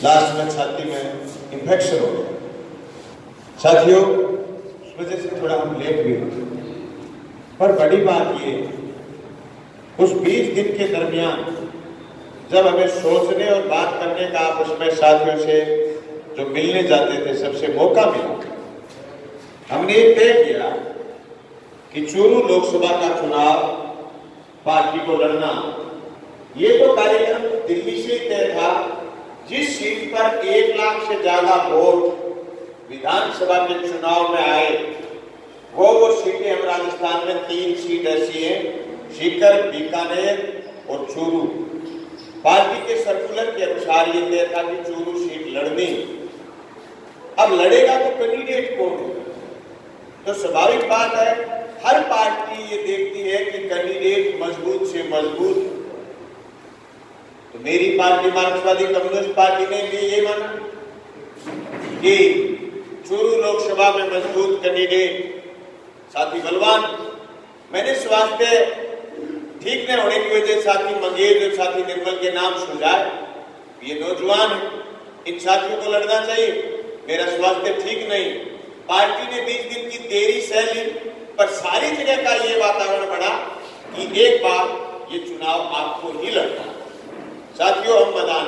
Last में छाती में इन्फेक्शन हो गया। साथियों, उस वजह से थोड़ा हम लेट भी हुए, पर बड़ी बात ये, उस 20 दिन के दरमियान जब हमें सोचने और बात करने का आपस में साथियों से जो मिलने जाते थे सबसे मौका मिला, हमने ये तय किया कि चूरू लोकसभा का चुनाव पार्टी को लड़ना। ये तो कार्यक्रम दिल्ली से तय था, जिस सीट पर 1 लाख से ज्यादा वोट विधानसभा के चुनाव में आए वो सीटें, हम राजस्थान में 3 सीट ऐसी हैं, सीकर, बीकानेर और चूरू। पार्टी के सर्कुलर के अनुसार ये तय था कि चूरू सीट लड़नी। अब लड़ेगा तो कैंडिडेट कौन होगा? तो स्वाभाविक बात है, हर पार्टी ये देखती है कि कैंडिडेट मजबूत से मजबूत। तो मेरी पार्टी मार्क्सवादी कम्युनिस्ट पार्टी ने भी ये माना कि चूरू लोकसभा में मजबूत कैंडिडेट साथी बलवान। मैंने स्वास्थ्य ठीक न होने की वजह से साथी मंगेश और साथी निर्मल के नाम सुझाए। ये नौजवान है, इन साथियों को लड़ना चाहिए। मेरा स्वास्थ्य ठीक नहीं, पार्टी ने 20 दिन की देरी सह ली, पर सारी जगह का ये वातावरण बना कि एक बार ये चुनाव आपको ही लड़ना। साथियों, हम मैदान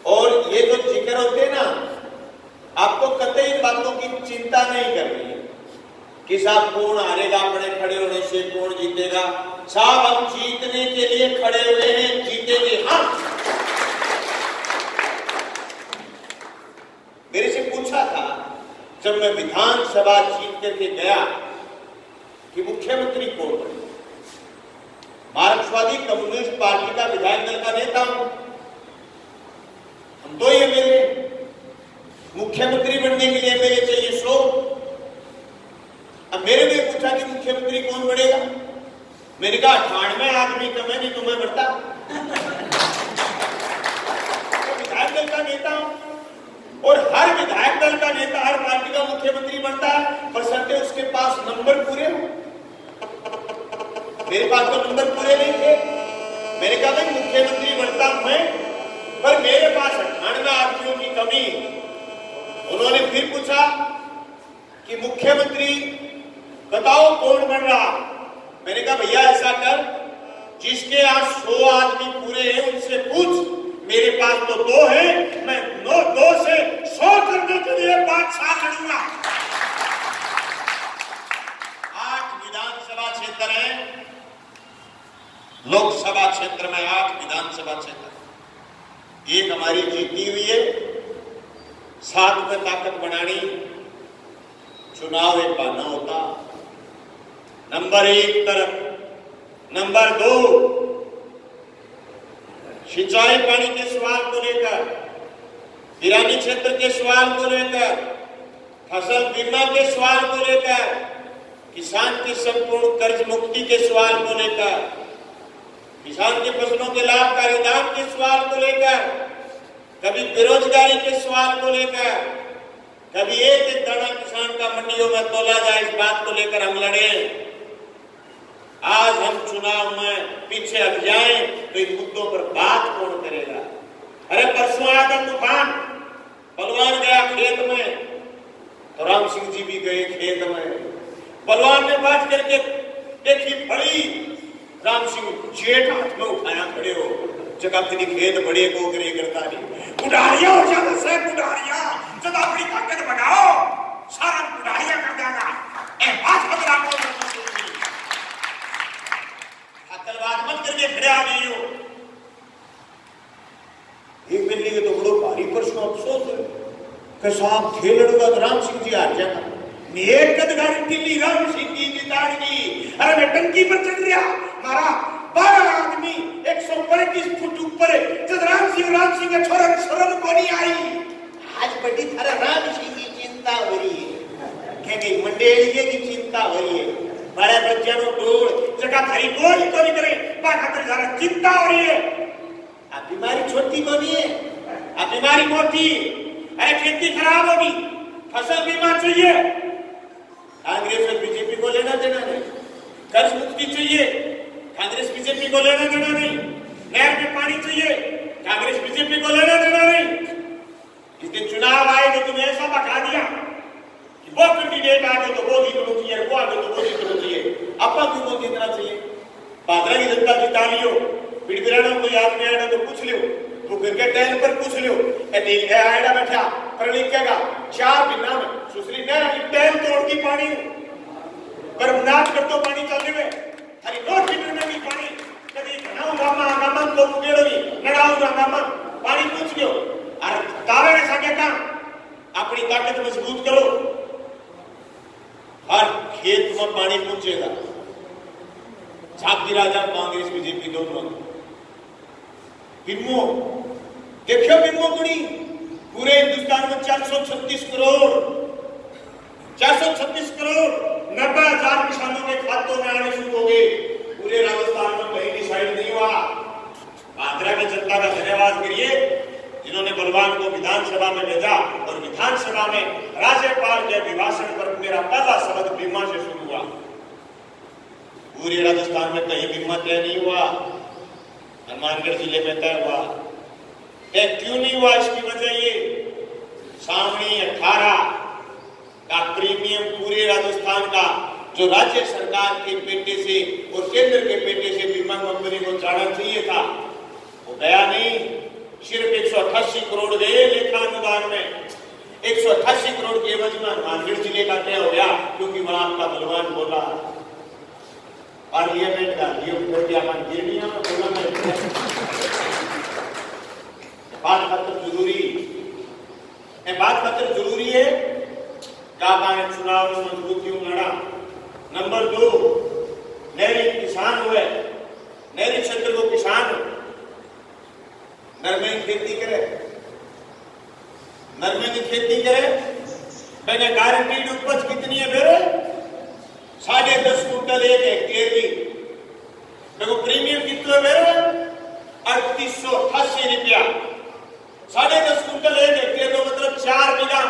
और ये जो जिक्र होते हैं ना, आपको कतई इन बातों की चिंता नहीं करनी है कि साहब कौन हारेगा अपने खड़े होने से, कौन जीतेगा। साहब, हम जीतने के लिए खड़े हुए हैं, जीतेंगे हम। मेरे से पूछा था जब मैं विधानसभा जीत करके गया कि मुख्यमंत्री कौन बने। मार्क्सवादी कम्युनिस्ट पार्टी का विधायक दल का नेता हूं, हम तो ये मेरे मुख्यमंत्री बनने के लिए मेरे चाहिए 100। अब मेरे ने पूछा कि मुख्यमंत्री कौन बनेगा, मैंने कहा 98 आदमी कम है, नहीं तो मैं बढ़ता। तो विधायक दल का नेता हूं और हर विधायक दल का नेता हर पार्टी का मुख्यमंत्री बनता है, बशर्ते उसके पास नंबर पूरे हो। मेरे पास तो नंबर पूरे नहीं थे। मैंने कहा भाई मुख्यमंत्री बनता मैं, पर मेरे पास 98 आदमियों की कमी। उन्होंने फिर पूछा कि मुख्यमंत्री बताओ कौन बन रहा। मैंने कहा भैया ऐसा कर, जिसके यहाँ 100 आदमी पूरे हैं उनसे पूछ, मेरे पास तो 2 है, मैं 2 से 100 करने के लिए 5 साल लड़ूंगा। 8 विधानसभा क्षेत्र है, लोकसभा क्षेत्र में 8 विधानसभा क्षेत्र। एक हमारी जीती हुई है, 7 में ताकत बनानी। चुनाव एक बहाना होता, नंबर 1 तरफ, नंबर 2 सिंचाई पानी के सवाल को लेकर, ईरानी क्षेत्र के सवाल को लेकर, फसल बीमा के सवाल को लेकर, किसान की संपूर्ण कर्ज मुक्ति के सवाल को लेकर, किसान की फसलों के लाभकारी दाम के सवाल को लेकर, कभी बेरोजगारी के सवाल को लेकर, कभी एक दाना किसान का मंडियों में तोला जाए, इस बात को लेकर हम लड़े। आज हम चुनाव में पीछे हट जाएं तो इन मुद्दों पर बात कौन करेगा? अरे परसों आया था तूफान, बलवान गया खेत में तो राम सिंह जी भी गए खेत में। बलवान ने बात करके देखी बड़ी, राम सिंह जेठ हाथ में उठाया, खड़े हो जगह तेरी खेत बड़े को करे करता नहीं। उड़ारिया हो जाता से उड़ारिया, जब अपनी ताकत बढ़ाओ सारा उड़ारिया कर देगा। बात बदला बात मत करके खड़े आ गई हो। एक मिलने के तो बड़ो भारी परसों अफसोस है कि साहब खेल लड़ूंगा तो राम सिंह जी हार जाता। एक गारंटी राम सिंह जी जिताएगी। अरे मैं टंकी पर चढ़ गया, मारा 12 आदमी 135 फुट ऊपर है। जब राम सिंह के छोरा शर्म को नहीं आई। आज बड़ी तरह राम सिंह की चिंता हो रही है, कि मंडेलिए की चिंता हो रही है। बड़े बच्चों को टोल जगह खरी बोझ तो नहीं करे, खातर ज्यादा चिंता हो रही है। अब बीमारी छोटी को नहीं है, अब बीमारी मोटी। अरे खेती खराब होगी, फसल बीमा चाहिए, कांग्रेस और बीजेपी को लेना देना नहीं। कर्ज मुक्ति चाहिए, कांग्रेस बीजेपी को लेना देना नहीं। नहर में पानी चाहिए, कांग्रेस बीजेपी को लेना देना एक आगे तो वो जीत होती है, वो आगे तो वो जीत होती है। अपा क्यों वो जीतना चाहिए? पादरा की जनता जिता लियो, पिड़बिराना कोई आदमी आएगा तो पूछ लियो, तो क्रिकेट टहल पर पूछ लियो, ए आएगा बैठा पर लिखेगा 4 महीना में सुसरी ने टहल तोड़ की पानी पर नाच कर तो पानी चल रही है, हरी नोट मीटर में भी पानी कभी बनाऊ रामा नमन तो मुगेड़ोगी नड़ाऊ रामा पानी पूछ लियो। और तावे ने साके का अपनी ताकत मजबूत करो, हर खेत में पानी पहुंचेगा। झांकी राजा कांग्रेस बीजेपी दोनों बिम्मो देखियो, बिम्मो कुड़ी पूरे हिंदुस्तान में 436 करोड़ 90,000 किसानों के खातों में आने शुरू हो गए। पूरे राजस्थान में कहीं डिसाइड नहीं हुआ। आंध्रा की जनता का धन्यवाद करिए जिन्होंने बलवान को विधानसभा में भेजा और विधानसभा में राज्यपाल के अभिभाषण पर मेरा पहला शब्द बीमा से शुरू हुआ। पूरे राजस्थान में कहीं बीमा तय नहीं हुआ, हनुमानगढ़ जिले में तय हुआ। क्यों नहीं हुआ? इसकी वजह ये सावनी 18 का प्रीमियम पूरे राजस्थान का जो राज्य सरकार के पेटे से और केंद्र के पेटे से बीमा कंपनी को जाना चाहिए था, वो गया नहीं। सिर्फ 188 करोड़ गए लेखा अनुदान में, 188 करोड़ के एवज में हनुमानगढ़ जिले का तय हो गया, क्योंकि वहां आपका बलवान बोला पार्लियामेंट का बात खत्म जरूरी है। क्या चुनाव में मजबूत क्यों लड़ा? नंबर 2, नहरी किसान हुए, नहरी क्षेत्र को किसान नरमे की खेती करे, मैंने गारंटीड उपज कितनी है मेरे 10.5 कुंटल 1 हेक्टेयर की। देखो प्रीमियम कितना है मेरे 3888 रुपया। 10.5 कुंटल 1 हेक्टेयर का मतलब 4 बीघा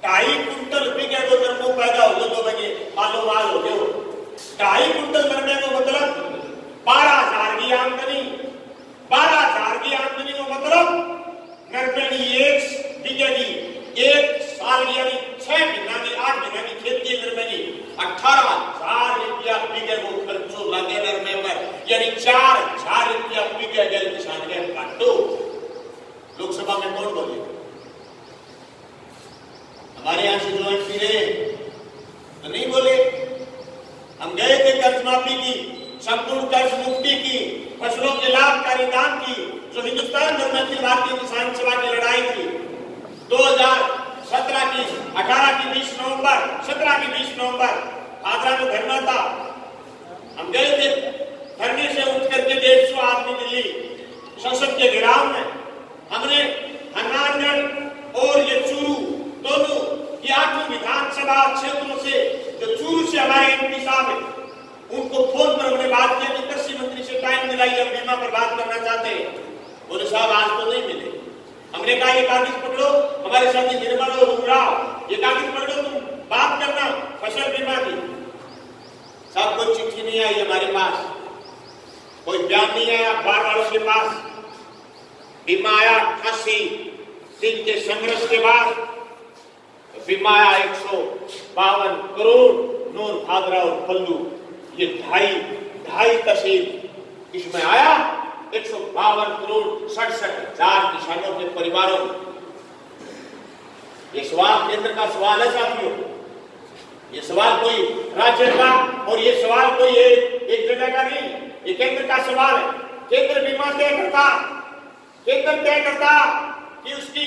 2.5 कुंटल बीघे को नरमो पैदा हो तो बने मालो माल हो गए। 2.5 कुंटल नरमे को मतलब 12,000 की आमदनी, 12,000 की आमदनी को मतलब नरमे की 1 बीघे की 1 साल की यानी 6 महीना की 8 महीना की खेती नरमे की 18,000 रुपया बीघे को खर्चो लगे नरमे पर, यानी 4,000 रुपया बीघे गए किसान के काटो। लोकसभा में कौन बोले? हमारे यहां से जो एमपी रहे तो नहीं बोले। हम गए थे कर्ज माफी की, संपूर्ण कर्ज मुक्ति की, फसलों के लाभकारी दाम की, जो हिंदुस्तान भर में अखिल भारतीय किसान सभा की लड़ाई थी 2017 की 18 की 20 नवंबर 17 की 20 नवंबर आगरा में धरना था। हम गए थे, धरने से उठ करके 150 आदमी दिल्ली संसद के घेराव में। हमने हनुमानगढ़ और ये चूरू दोनों की 8 विधानसभा क्षेत्रों से जो चूरू से हमारे एमपी साहब है उनको फोन पर हमने बात की कि कृषि मंत्री से टाइम मिलाइए, हम बीमा पर बात करना चाहते हैं। बोले साहब आज तो नहीं मिले। हमने कहा ये कागज पकड़ो, हमारे साथ निर्मल और उमराव, ये कागज पकड़ो, तुम बात करना फसल बीमा की। साहब कोई चिट्ठी नहीं आई हमारे पास, कोई बयान नहीं आया अखबार वालों के पास। बीमा आया 88 दिन के संघर्ष के बाद, बीमा आया 152 करोड़ नूर भादरा और पल्लू, ये ढाई तहसील इसमें आया 152 करोड़ 67,000 किसानों के परिवारों में। ये सवाल केंद्र का सवाल है साथियों, ये सवाल कोई राज्य का और ये सवाल कोई एक जगह का नहीं, ये केंद्र का सवाल है। केंद्र बीमा तय करता, केंद्र तय करता कि उसकी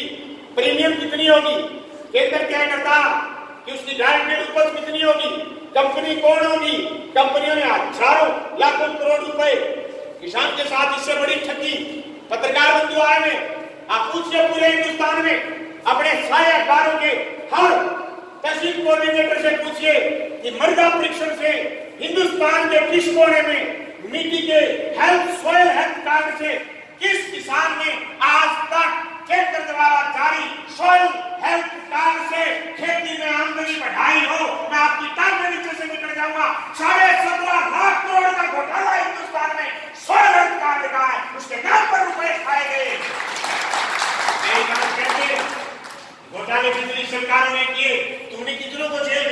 प्रीमियम कितनी होगी, केंद्र तय करता कि उसकी गारंटीड उपज कितनी होगी, कंपनी कौन होगी। कंपनियों ने हजारों लाखों करोड़ रुपए किसान के साथ, इससे बड़ी ठगी पत्रकार बंधु आए में आप पूछिए पूरे हिंदुस्तान में अपने सारे अखबारों के हर तहसील कोऑर्डिनेटर से पूछिए कि मृदा परीक्षण से हिंदुस्तान के किस कोने में मिट्टी के सॉइल हेल्थ कार्ड से किस किसान ने आज तक केंद्र द्वारा जारी सॉइल हेल्थ कार्ड से खेती में आमदनी बढ़ाई हो। मैं आपकी टांग के नीचे से निकल जाऊंगा। 17.5 लाख करोड़ का घोटाला हिंदुस्तान में सॉइल हेल्थ कार्ड का है, उसके नाम पर रुपए खाए गए। घोटाले कितनी सरकारों ने किए, तुमने कितनों को जेल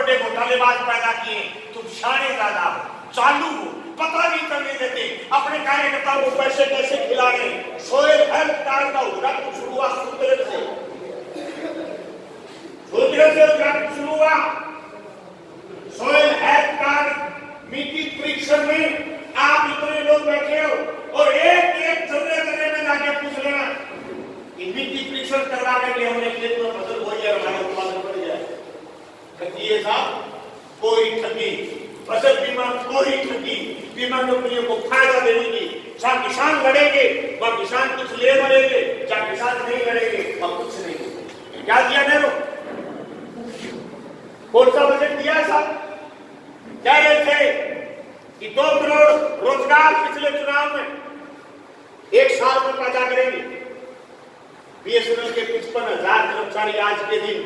बड़े घोटालेबाज पैदा किए, तुम शाने ज्यादा हो, चालू हो, पता नहीं करने देते, अपने कार्यकर्ताओं को पैसे कैसे खिलाने। सोएल हेल्थ कार्ड का उद्घाटन शुरू हुआ सूत्रक से उद्घाटन शुरू हुआ। सोएल हेल्थ कार्ड मीटिंग परीक्षण में आप इतने लोग बैठे हो और एक जगह में जाके पूछ लेना मीटिंग परीक्षण करवा करके हमने खेत में फसल बोई है, हमारा उत्पादन बढ़ जाए। साहब कोई ठगी, फसल बीमा कोई ठगी, बीमा कंपनियों को फायदा देने की, जहां किसान लड़ेंगे वहां किसान कुछ ले मरेंगे, जहां किसान नहीं लड़ेंगे वहां कुछ नहीं। क्या दिया नेहरू? कौन सा बजट दिया साहब? कह रहे थे कि 2 करोड़ रोजगार पिछले चुनाव में 1 साल में पैदा करेंगे। बीएसएनएल के 55,000 कर्मचारी आज के दिन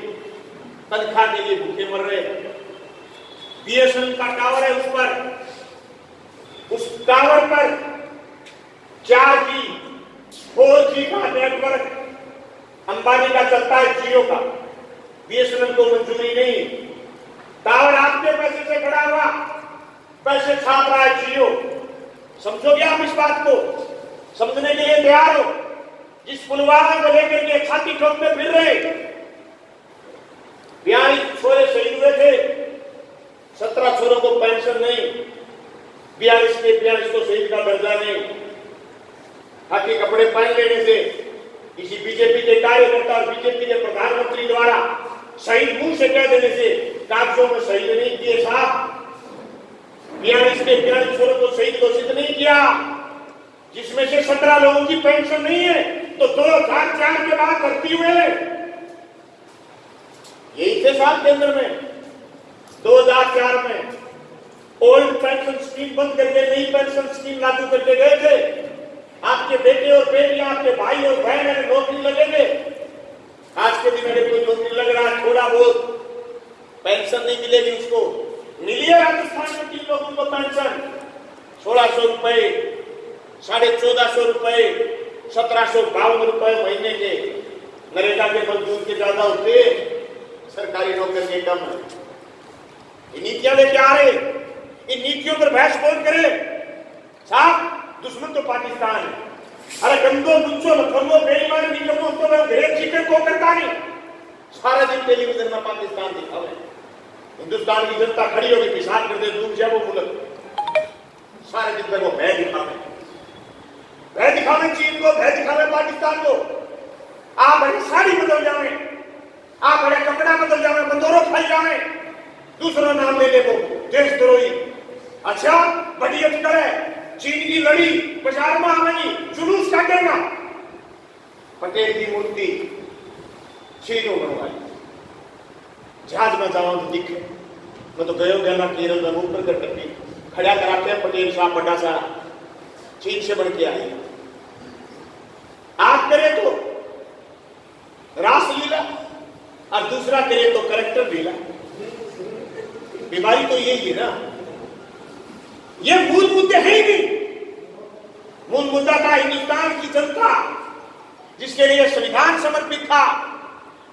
तनख्वाह के लिए भूखे मर रहे हैं। बीएसएनएल का टावर है, उस टावर पर 4G 4G का नेटवर्क अंबानी का चलता है, जियो का। बीएसएनएल को मंजूरी नहीं। टावर आपके पैसे से खड़ा हुआ, पैसे छाप रहा है जियो। समझोगे आप इस बात को? समझने के लिए तैयार हो? जिस पुलवामा को लेकर के छाती ठोकते फिर रहे, 42 छोरे शहीद हुए थे, 17 छोरों को पेंशन नहीं, 42 को शहीद का दर्जा नहीं। खाकी कपड़े पहन लेने से किसी बीजेपी के कार्यकर्ता और बीजेपी के प्रधानमंत्री द्वारा शहीद मुंह से कह देने से कागजों में शहीद नहीं किए साहब। 42 छोरों को शहीद घोषित नहीं किया, जिसमें से 17 लोगों की पेंशन नहीं है, तो 2004 के बाद भर्ती हुए। यही थे साहब केंद्र में। 2004 में ओल्ड पेंशन स्कीम बंद करके नई पेंशन स्कीम लागू करके गए थे। आपके बेटे और बेटियां, आपके भाई और बहन अगर नौकरी लगेंगे, आज के दिन अगर कोई नौकरी लग रहा है, थोड़ा बहुत पेंशन नहीं मिलेगी उसको। मिली है राजस्थान में 3 लोगों को पेंशन 1600 रुपए, 1450 रुपए, 1752 रुपए महीने के। नरेगा के मजदूर के ज्यादा होते, सरकारी नौकरी के कम है। ये नीतियां लेके आ रहे, इन नीतियों पर बहस कौन करे साहब? दुश्मन तो पाकिस्तान है। अरे गंदो गुच्छो लफंगो बेईमान निकमो तो मैं ग्रेट चिकन को करता नहीं। सारा दिन टेलीविजन में पाकिस्तान दिखावे, हिंदुस्तान की जनता खड़ी होकर किसान कर दे, डूब जाए वो मुल्क। सारे दिन तक वो भय दिखावे चीन को, भय दिखावे पाकिस्तान को। आप बड़ी साड़ी बदल जावे, आप बड़े कपड़ा बदल जावे, बंदोरों खाई जावे, दूसरा नाम ले ले वो देशद्रोही। अच्छा बड़ी अटकर है, चीन की लड़ी बाजार में आवेगी, जुलूस काटेगा। पटेल की मूर्ति चीनों बनवाई, जहाज में जावा तो दिखे। मैं तो गयो गया केरल में ऊपर कर टप्पी खड़ा कराते हैं पटेल साहब बड़ा सारा, चीन से बढ़ के आए। आप करे तो रासलीला और दूसरा करे तो करेक्टर लीला। बीमारी तो यही है ना। ये मूल मुद्दे हैं ही नहीं। मूल मुद्दा था हिंदुस्तान की जनता, जिसके लिए संविधान समर्पित था।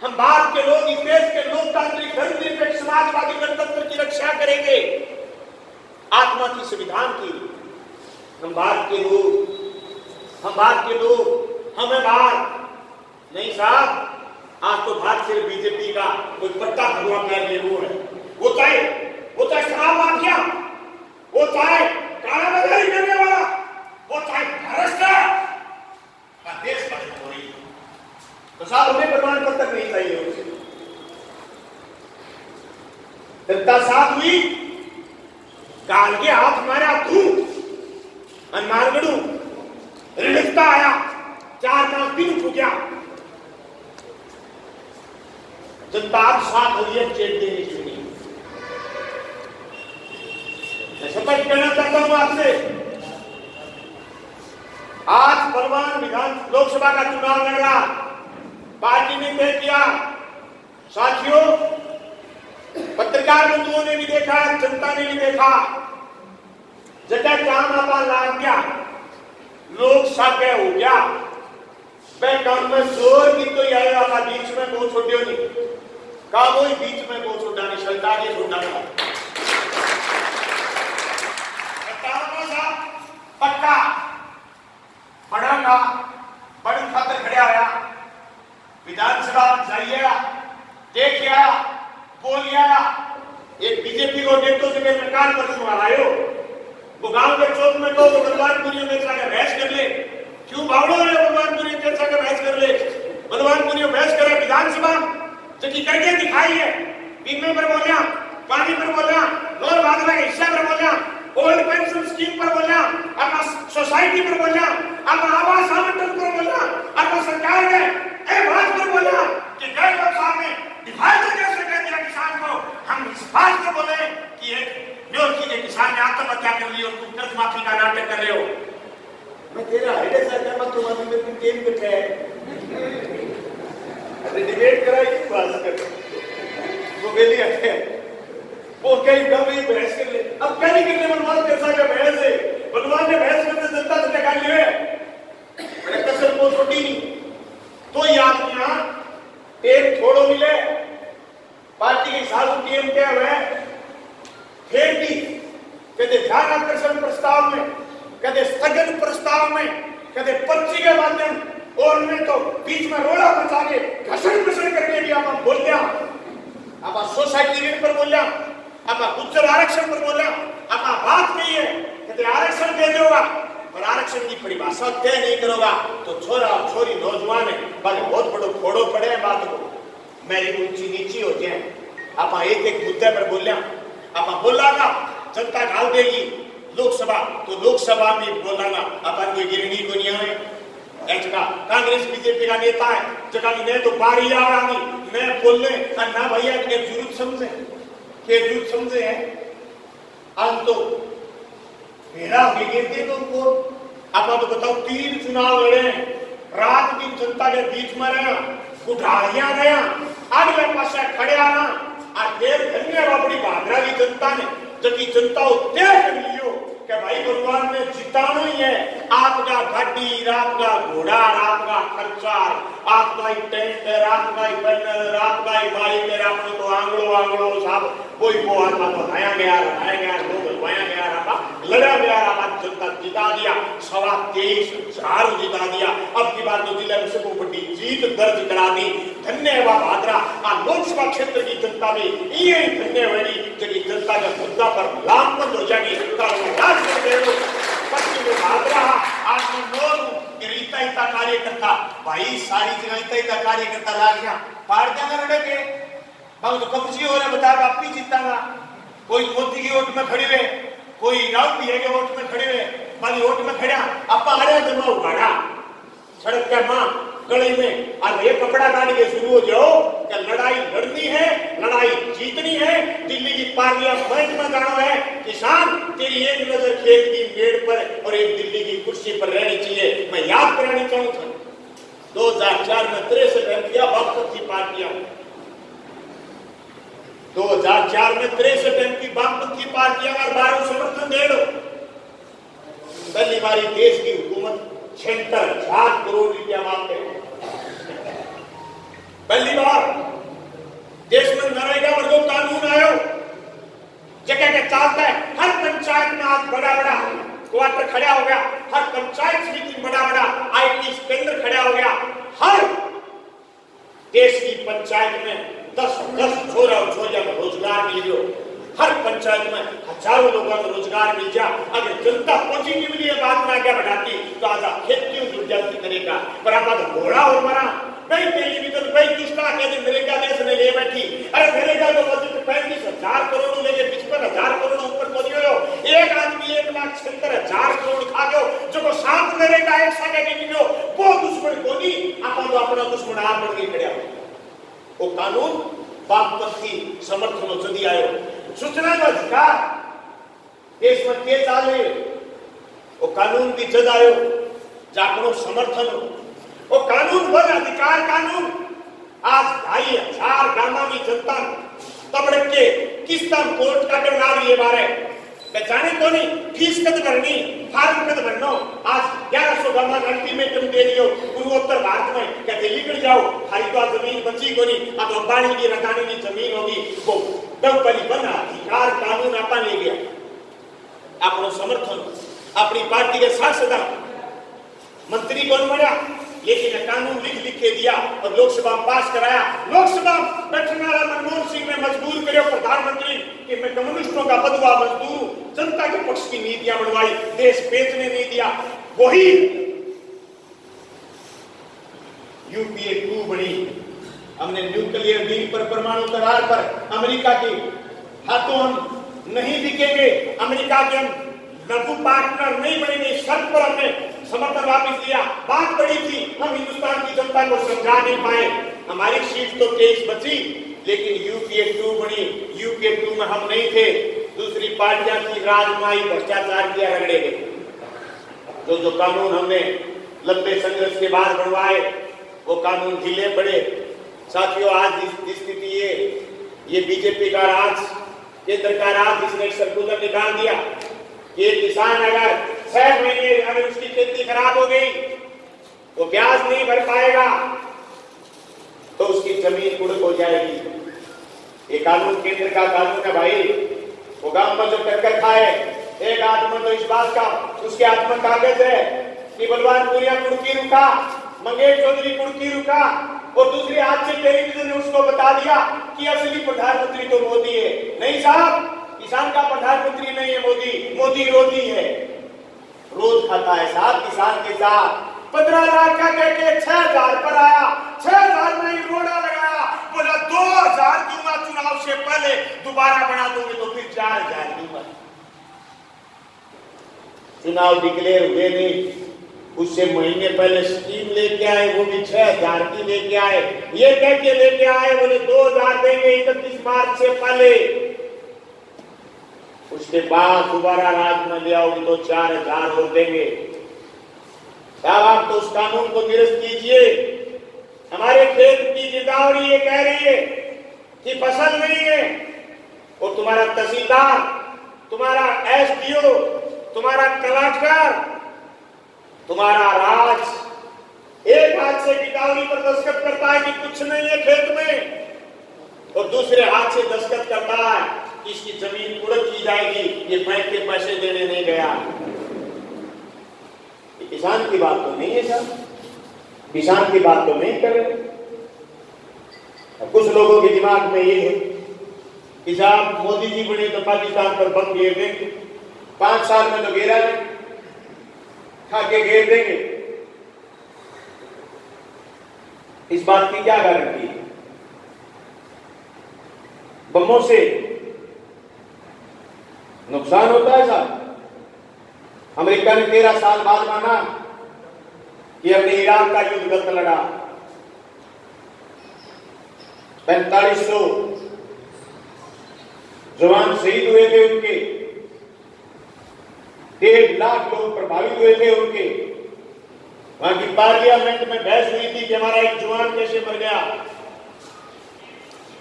हम भारत के लोग इस देश के लोकतांत्रिक धर्मनिरपेक्ष समाजवादी गणतंत्र की रक्षा करेंगे। आत्मा की संविधान की। हम भारत के लोग हमें भारत नहीं साहब। आज तो भारत से बीजेपी का कोई पट्टा भगवा कर ले वो है। वो चाहे शराब माफिया, वो चाहे कालाबाजारी करने वाला, वो चाहे भ्रष्टाचार का देश बदल हो रही है, तो साहब हमें प्रमाण पत्र नहीं चाहिए उसे। जनता साथ हुई, गाल के हाथ मारा तू मारगड़ू, रिश्ता आया 4-5 दिन हो गया। जनता साथ हुई है, चेक देने की नहीं। मैं शपथ कहना चाहता हूं आपसे, आज बलवान लोकसभा का चुनाव लड़ रहा, पार्टी ने तय किया। साथियों, पत्रकार बंधुओं ने भी देखा, जनता ने भी देखा, जगह काम आपा लाग गया, लोग सागे हो गया। मैं काम में जोर की तो आया बीच में बहुत छोटे नहीं काबोई बीच में वो छोड़ाने शलतानी छोड़ाने पक्का बढ़ागा बड़ी खातर खड़े आया विधानसभा जाइए देखिए बोलिया एक बीजेपी को नेतों से नकार पर सुनायो वो गांव के चौक में तो बलवानपुरी में जाकर बहस कर ले क्यों बावड़ो रे बलवानपुरी में जाकर बहस कर ले बलवानपुरी में बहस करे विधानसभा जबकि करके दिखाई है बीमे पर बोलिया पानी पर बोलिया लोर बाजरा के हिस्सा पर बोलिया ओल्ड पेंशन स्कीम पर बोलिया अपना सोसाइटी पर बोलिया अपना आवास आवंटन पर बोलिया अपना सरकार ने एक बात पर बोलिया कि गए लोकसभा में डिवाइडर कैसे कर दिया किसान को हम इस बात पर बोले कि एक न्यूयॉर्क के किसान ने आत्महत्या कर ली और तुम कर्ज माफी का नाटक कर रहे हो मैं तेरा आइडिया सा कर मत तुम्हारी में तुम गेम पे है अरे डिबेट कराई की बात कर वो बेली है वो कई गम ही बहस कर ले अब क्या नहीं करने बलवान कैसा का बहस है बलवान ने बहस करते जनता से टका लिए मैंने कसर को छोटी नहीं तो ये आदमियां एक थोड़ो मिले पार्टी के साधु टीएम क्या है फिर भी कहते ध्यान आकर्षण प्रस्ताव में कहते स्थगन प्रस्ताव में कहते पर्ची के माध्यम और उन्हें तो बीच में रोड़ा बचा के घसड़ घसड़ करके भी आप बोल दिया आप सोसाइटी रेट पर बोल दिया आप गुज्जर आरक्षण पर बोल दिया आप बात नहीं है कहते आरक्षण दे दोगा पर आरक्षण की परिभाषा तय नहीं करोगा तो छोरा छोरी नौजवान है बाकी बहुत बड़ो फोड़ो पड़े हैं बात को मेरी ऊंची नीची हो जाए आप एक एक मुद्दे पर बोल दिया आप बोलागा जनता घाल देगी लोकसभा तो लोकसभा में बोलागा अपन कोई गिरनी को नहीं है ऐसा कांग्रेस बीजेपी का नेता है जगह ने तो बारी आ रहा नहीं मैं बोलने ना भैया के जरूरत समझे हैं आज तो मेरा गिरते तो उनको आप तो बताओ 3 चुनाव लड़े रात दिन जनता के बीच में रहे उठाड़िया गया अगले पास खड़े आना धन्यवाद बड़ी भादरा की जनता ने जबकि जनता तय कर लियो कि भाई भगवान ने जिताना ही है आपका गाड़ी आपका घोड़ा आपका खर्चा आपका टेंट आपका बैनर आपका माइक आपने तो आंगड़ो साहब कोई को आता तो नया गया लोग लड़वाया गया लड़ा गया जनता जिता दिया 23,500 जिता दिया अब की बात तो जिले में सबको बड़ी जीत दर्ज करा दी धन्यवाद भादरा लोकसभा क्षेत्र की जनता में ये धन्यवादी जबकि जनता का मुद्दा पर लामबंद हो जाएगी रीता कार्यकर्ता भाई सारी जगह इतना कार्यकर्ता ला गया पार्टियां लड़े के तो कब्जी हो रहा बता अपनी जीतागा कोई मोदी की वोट में खड़े हुए कोई राहुल भैया के वोट में खड़े हुए बाकी वोट में खड़ा अपा आ रहा जमा उगाड़ा सड़क के मां गली में अब ये कपड़ा काट के शुरू हो जाओ कि लड़ाई लड़नी है लड़ाई जीतनी है दिल्ली की पार्लियामेंट में जाना है किसान तेरी एक नजर खेत की मेड़ पर और एक दिल्ली की कुर्सी पर रहनी चाहिए मैं याद करानी चाहूंगा 2004 में 63 एमपी बागपत की पार्टियां 2004 में 63 एमपी बागपत की पार्टियां और 12 समर्थन दे दो पहली बारी देश की हुकूमत 76,000 करोड़ रुपया मांगते पहली बार देश में नरेगा और जो कानून आयो जगह के चलता है हर पंचायत में आज बड़ा क्वार्टर खड़ा हो गया हर पंचायत समिति बड़ा आईटी केंद्र खड़ा हो गया हर देश की पंचायत में 10 छोरा और छोरिया को रोजगार मिल गयो हर पंचायत में हजारों लोगों को रोजगार मिल जा अगर जनता पॉजिटिवली ये बात में आगे बढ़ाती तो आज खेती जुड़ जाती करेगा पर आप घोड़ा और मरा नहीं टेलीविजन भाई किसका कहते नरेगा देश ने ले बैठी अरे नरेगा का बजट 35,000 करोड़ लेके 55,000 करोड़ ऊपर पहुंच गयो एक आदमी 1,76,000 करोड़ खा गयो जो को साथ नरेगा एक सागे के मिलो वो दुश्मन को नहीं अपन तो अपना दुश्मन आप बन के खड़ा वो कानून बागपती समर्थन जदी आयो सूचना का अधिकार देश में के चाले वो कानून भी जद आयो जाकड़ो समर्थन वो कानून वन अधिकार कानून आज 2,500 गांव की जनता तबड़क के किस तरह कोर्ट का करना ये बारे पहचाने तो नहीं, फीस कद भरनी, फार्म कद भरना। आज 1100 गांव अल्टीमेटम दे दियो पूर्वोत्तर भारत में, कहते निकल जाओ, हरिद्वार जमीन बची को नहीं, अब अंबानी की रकानी की जमीन होगी, वो डबली बना अधिकार कानून आपा ले गया। अपनो समर्थन अपनी पार्टी के सांसद मंत्री कौन बना, लेकिन कानून लिख के दिया और लोकसभा पास कराया। लोकसभा बैठने वाला मनमोहन सिंह ने मजबूर करो प्रधानमंत्री कि मैं कम्युनिस्टों का बदवा मजदूर हूं, जनता के पक्ष की नीतियां बनवाई, देश बेचने नहीं दिया। वही यूपीए 2 बनी। हमने न्यूक्लियर डील पर, परमाणु करार पर अमेरिका के हाथों हम नहीं बिकेंगे, अमेरिका के हम लघु पार्टनर नहीं बनेंगे, शर्त पर हमने समर्थन वापस लिया। बात बड़ी थी, हम हिंदुस्तान की जनता को समझा नहीं पाए। हमारी सीट तो 23 बची, लेकिन यूपीए 2 बनी। यूपीए 2 में हम नहीं थे, दूसरी पार्टियां की राजमाई भ्रष्टाचार किया रगड़े गए। जो कानून हमने लंबे संघर्ष के बाद बनवाए वो कानून ढीले पड़े। साथियों, आज स्थिति ये बीजेपी का राज, केंद्र का राज, जिसने एक सर्कुलर निकाल दिया कि एक किसान अगर 6 महीने अगर उसकी खेती खराब हो गई, वो ब्याज नहीं भर पाएगा तो उसकी जमीन कुड़क हो जाएगी। ये कानून केंद्र का कानून है भाई। वो गांव में जो टक्कर खाए, एक हाथ में तो इस बात का, उसके हाथ में कागज है कि बलवानपुरिया कुड़की रुका, मंगेश चौधरी कुड़की रुका, और दूसरे हाथ से टेलीविजन ने उसको बता दिया कि असली प्रधानमंत्री तो मोदी है। नहीं साहब, किसान का प्रधानमंत्री नहीं है मोदी, मोदी रोटी है, रोज खाता है साहब किसान के साथ। 15 लाख का कह के 6000 पर आया, 6000 में ही रोड़ा लगाया, बोला 2000 दूंगा चुनाव से पहले, दोबारा बना दोगे तो फिर 4000 दूंगा। चुनाव डिक्लेयर हुए नहीं, उससे महीने पहले स्कीम लेके आए, वो भी 6000 की लेके आए। ये कह के लेके आए, बोले 2000 देंगे 31 मार्च से पहले, उसके बाद दोबारा राज में ले आओगे तो 4000 और देंगे। साहब, आप तो उस कानून को निरस्त कीजिए। हमारे खेत की गिरदावरी ये कह रही है कि फसल नहीं है, और तुम्हारा तहसीलदार, तुम्हारा एसडीओ, तुम्हारा कलेक्टर, तुम्हारा राज एक हाथ से गिरदावरी पर दस्तखत करता है कि कुछ नहीं है खेत में, और दूसरे हाथ से दस्तखत करता है कि इसकी जमीन कुड़क की जाएगी, ये बैंक के पैसे देने नहीं गया। ये किसान की बात तो नहीं है साहब, किसान की बात तो नहीं कर रहे। कुछ लोगों के दिमाग में ये है कि साहब मोदी जी बने तो पाकिस्तान पर बम घेर देंगे, 5 साल में तो घेरा नहीं, खा के घेर देंगे। इस बात की क्या गारंटी है? बमों से नुकसान होता है साहब। अमेरिका ने 13 साल बाद माना कि हमने ईरान का युद्ध गलत लड़ा। 4500 जवान शहीद हुए थे उनके, 1.5 लाख लोग प्रभावित हुए थे उनके। वहां की पार्लियामेंट में बहस हुई थी कि हमारा एक जवान कैसे मर गया।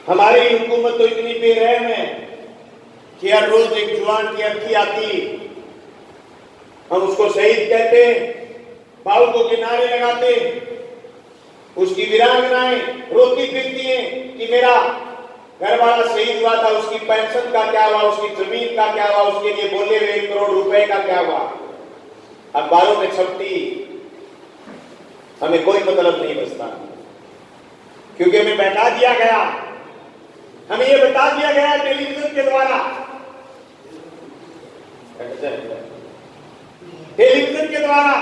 हमारी हुकूमत तो इतनी बेरहम है कि हर रोज एक जवान की अर्थी आती, हम उसको शहीद कहते, भावुकों के नारे लगाते, उसकी वीरांगनाएं रोती फिरती हैं कि मेरा घर वाला शहीद हुआ था, उसकी पेंशन का क्या हुआ, उसकी जमीन का क्या हुआ, उसके लिए बोले हुए 1 करोड़ रुपए का क्या हुआ। अखबारों में छपती, हमें कोई मतलब नहीं बचता, क्योंकि हमें बैठा दिया गया, हमें ये बता दिया गया टेलीविजन के द्वारा, टेलीविजन के द्वारा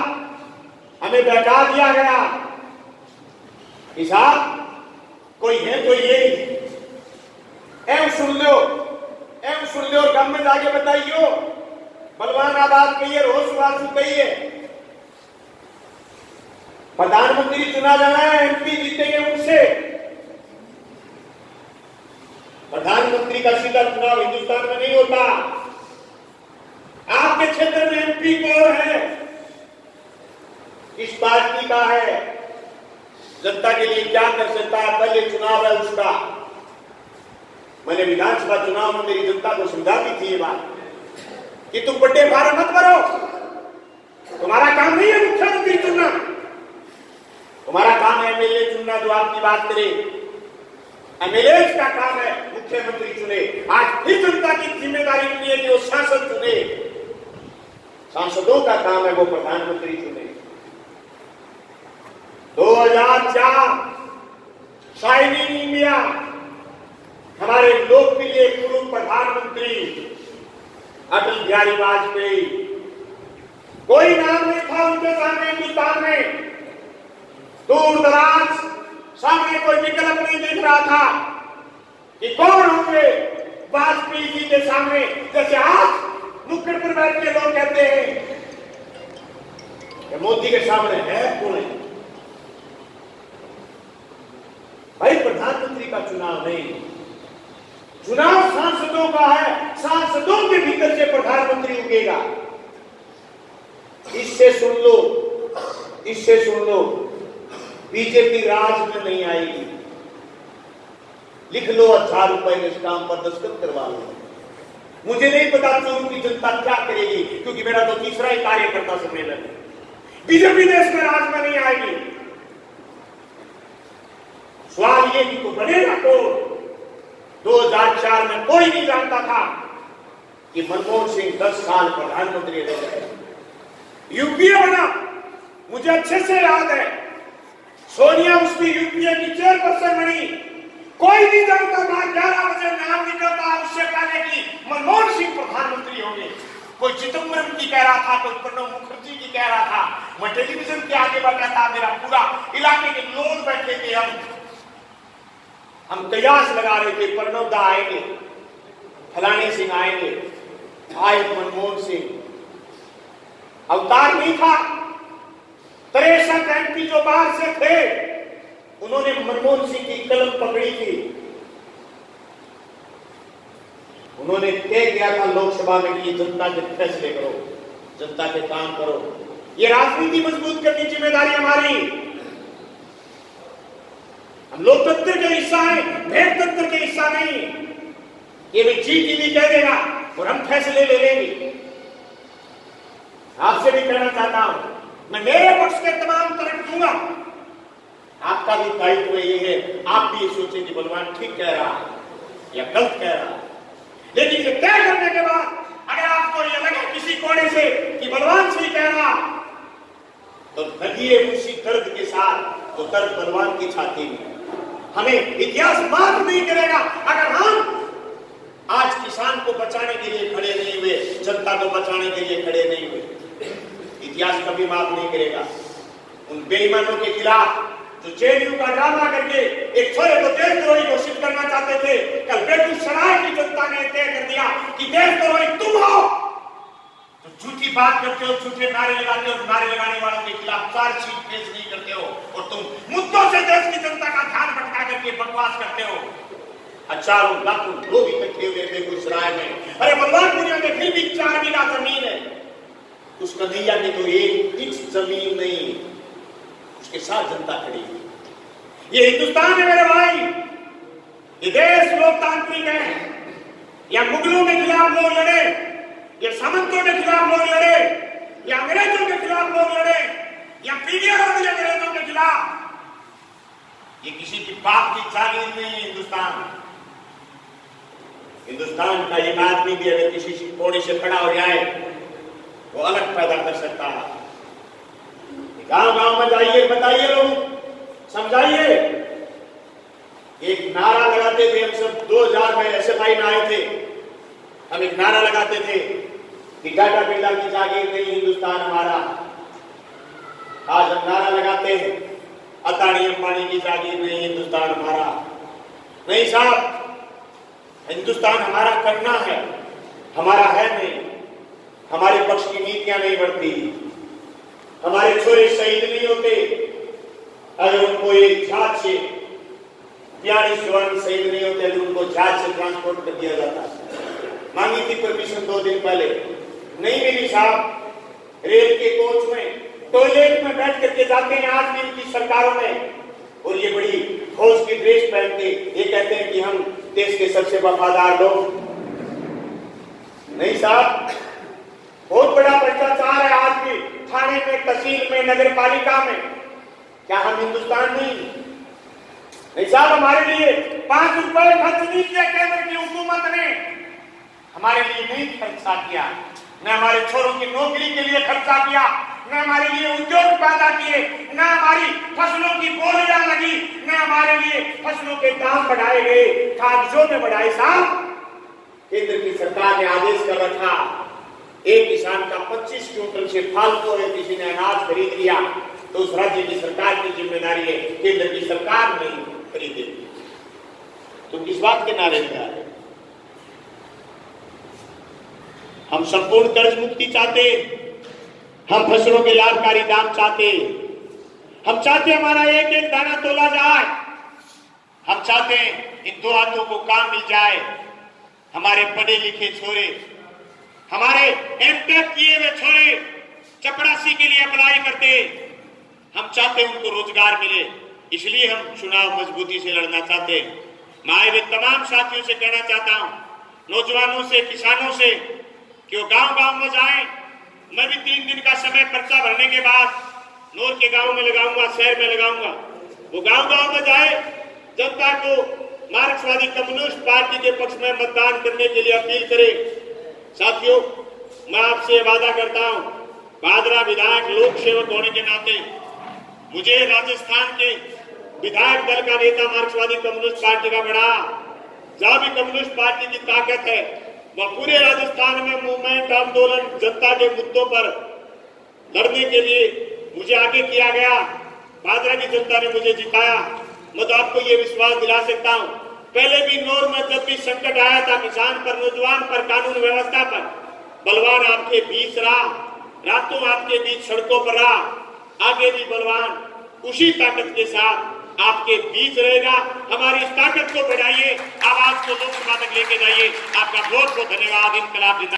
हमें बैठा दिया गया कि साहब कोई है तो ये एम सुन लो, एम सुन लो, और गम में जाके बताइयो, बलवानाबाद कहिए, रोसवासू कहिए, प्रधानमंत्री चुना जाना है, एमपी जीतेंगे उनसे। प्रधानमंत्री का सीधा चुनाव हिंदुस्तान में नहीं होता। आपके क्षेत्र में एमपी कौन है, किस पार्टी का है, जनता के लिए क्या कर सकता है, पहले चुनाव है उसका। मैंने विधानसभा चुनाव में मेरी जनता को समझा दी थी ये बात कि तुम बड़े फार्म मत भरो, तुम्हारा काम नहीं है मुख्यमंत्री चुनना, तुम्हारा काम है एमएलए चुनना जो आपकी बात करे। एमएलए का काम है मुख्यमंत्री चुने। आज फिर जनता की जिम्मेदारी के लिए कि वो सांसद चुने, सांसदों का काम है वो प्रधानमंत्री चुने। 2004 शाइनिंग इंडिया, हमारे लोकप्रिय पूर्व प्रधानमंत्री अटल बिहारी वाजपेयी, कोई नाम नहीं था उनके सामने हिंदुस्तान में, दूर दराज सामने कोई विकल्प नहीं दिख रहा था कि कौन होंगे वाजपेयी जी के सामने। जैसे आज नुक्कड़ पर बैठ के लोग कहते हैं कि मोदी के सामने है कौन है। भाई प्रधानमंत्री का चुनाव नहीं, चुनाव सांसदों का है, सांसदों के भीतर से प्रधानमंत्री उगेगा। इससे सुन लो, इससे सुन लो, बीजेपी राज में नहीं आएगी। लिख लो 1000 रुपए इस काम पर दस्तखत करवा लो। मुझे नहीं पता चोर की जनता क्या करेगी, क्योंकि मेरा तो तीसरा ही कार्यकर्ता सम्मेलन है। बीजेपी देश में राज में नहीं आएगी। सवाल ये कि तो बनेगा कौन? 2004 में कोई नहीं जानता था कि मनमोहन सिंह 10 साल प्रधानमंत्री रहे। यूपीए बना, मुझे अच्छे से याद है, सोनिया उसकी यूपीए की चेयरपर्सन बनी। कोई नहीं जानता था 11 बजे नाम निकलता उससे पहले कि मनमोहन सिंह प्रधानमंत्री होंगे। कोई चिदम्बरम की कह रहा था, कोई प्रणब मुखर्जी की कह रहा था। मैं टेलीविजन के आगे बैठा था, मेरा पूरा इलाके के लोग बैठे थे, हम कयास लगा रहे थे प्रणब दा आएंगे, फलाने सिंह आएंगे। आए मनमोहन सिंह, अवतार नहीं था। 63 एमपी जो बाहर से थे उन्होंने मनमोहन सिंह की कलम पकड़ी थी। उन्होंने तय किया था लोकसभा में कि जनता के फैसले करो, जनता के काम करो। ये राजनीति मजबूत करने की जिम्मेदारी हमारी। हम लोकतंत्र के हिस्सा है, भेदतंत्र के हिस्सा नहीं। ये भी जी कह देगा और हम फैसले ले लेंगे। आपसे भी कहना चाहता हूं, मैं मेरे पक्ष के तमाम तर्क दूंगा। आपका भी दायित्व ये है, आप भी ये सोचें कि बलवान ठीक कह रहा है या गलत कह रहा है। लेकिन ये तय करने के बाद अगर आपको ये लगे किसी कोने से कि बलवान सही कह रहा, तो लगिए उसी दर्द के साथ तो दर्द बलवान की छाती में। हमें इतिहास माफ नहीं करेगा अगर हम आज किसान को बचाने के लिए खड़े नहीं हुए, जनता को बचाने के लिए खड़े नहीं हुए। इतिहास कभी माफ नहीं करेगा। उन बेईमानों के खिलाफ जो जेडीयू का ड्रामा करके एक छोरे को देशद्रोही घोषित करना चाहते थे, कल बेगूसराय की जनता ने तय कर दिया कि देशद्रोही तुम हो। तो झूठी बात करते हो, झूठे नारे लगाते हो, नारे लगाने वालों के खिलाफ चार्जशीट पेश नहीं करते हो और तुम मुद्दों से देश की जनता का ध्यान भटका करके बकवास करते हो। हजारों लाखों लोग इकट्ठे हुए बेगूसराय में। अरे बलवानपुरिया में फिर भी 4 बीघा जमीन है, उस कन्हैया की तो 1 इंच जमीन नहीं, उसके साथ जनता खड़ी है। ये हिंदुस्तान है मेरे भाई, ये देश लोकतांत्रिक है। या मुगलों के खिलाफ लोग लड़े, या सामंतों के खिलाफ लोग लड़े, या अंग्रेजों के खिलाफ लोग लड़े, या पीढ़ियां लड़े अंग्रेजों के खिलाफ, ये किसी की बाप की जागीर नहीं है। हिंदुस्तान का एक आदमी भी अगर किसी कोने से खड़ा हो जाए वो अलग पैदा कर सकता है। गांव-गांव में जाइए, बताइए, लोग समझाइए। एक नारा लगाते थे हम सब, 2000 में एसएफआई में आए थे, हम एक नारा लगाते थे कि टाटा बिरला की जागीर नहीं, हिंदुस्तान हमारा। आज हम नारा लगाते हैं अदानी अंबानी की जागीर नहीं, हिंदुस्तान हमारा। नहीं साहब, हिंदुस्तान हमारा करना है, हमारा है नहीं। हमारे पक्ष की नीतियां नहीं बढ़ती, हमारे छोरे शहीद नहीं होते अगर उनको एक जहाज से, 42 जवान शहीद नहीं होते अगर उनको जहाज से ट्रांसपोर्ट कर दिया जाता। मांगी थी परमिशन 2 दिन पहले, नहीं मिली साहब। रेल के कोच में टॉयलेट में बैठ करके जाते हैं आज भी उनकी सरकारों में, और ये बड़ी फौज की ड्रेस पहन के ये कहते हैं कि हम देश के सबसे वफादार लोग। नहीं साहब, बहुत बड़ा भ्रष्टाचार है आज भी थाने में, तहसील में, नगर पालिका में। क्या हम हिंदुस्तान नहीं साहब? हमारे लिए 5 रुपए खर्च नहीं किया केंद्र की हुकूमत ने, हमारे लिए नहीं खर्चा किया, न हमारे छोरों की नौकरी के लिए खर्चा किया, न हमारे लिए उद्योग पैदा किए, न हमारी फसलों की बोलियां लगी, न हमारे लिए फसलों के दाम बढ़ाए गए, कागजों में बढ़ाए साहब। केंद्र की सरकार ने आदेश कर रखा, एक किसान का 25 क्विंटल से फालतू अगर किसी ने अनाज खरीद लिया तो उस राज्य की सरकार की जिम्मेदारी है, केंद्र की सरकार नहीं खरीदेगी। तो किस बात के नारे लगा रहे? हम संपूर्ण कर्ज मुक्ति चाहते, हम फसलों के लाभकारी दाम चाहते, हम चाहते हमारा एक एक दाना तोला जाए, हम चाहते इन 2 हाथों को काम मिल जाए। हमारे पढ़े लिखे छोरे, हमारे एमटेक किए हुए छोरे चपरासी के लिए अप्लाई करते, हम चाहते उनको रोजगार मिले, इसलिए हम चुनाव मजबूती से लड़ना चाहते। मैं आए हुए तमाम साथियों से कहना चाहता हूं, नौजवानों से, किसानों से, कि वो गांव-गांव में जाएं। मैं भी 3 दिन का समय पर्चा भरने के बाद नौर के गांव में लगाऊंगा, शहर में लगाऊंगा। वो गांव-गांव में जाए, जनता को मार्क्सवादी कम्युनिस्ट पार्टी के पक्ष में मतदान करने के लिए अपील करे। साथियों, मैं आपसे वादा करता हूं, भादरा विधायक लोक सेवक होने के नाते मुझे राजस्थान के विधायक दल का नेता मार्क्सवादी कम्युनिस्ट पार्टी का बड़ा, जहां भी कम्युनिस्ट पार्टी की ताकत है वह पूरे राजस्थान में मूवमेंट, आंदोलन, जनता के मुद्दों पर लड़ने के लिए मुझे आगे किया गया। भादरा की जनता ने मुझे जिताया। मैं तो आपको ये विश्वास दिला सकता हूं, पहले भी नौर में जब भी संकट आया था किसान पर, नौजवान पर, कानून व्यवस्था पर, बलवान आपके बीच रहा, रातों आपके बीच सड़कों पर रहा, आगे भी बलवान उसी ताकत के साथ आपके बीच रहेगा। हमारी इस ताकत को बढ़ाइए, आवाज को लोकसभा तक लेके जाइए। आपका बहुत बहुत धन्यवाद। इनकलाब जिंदाबाद।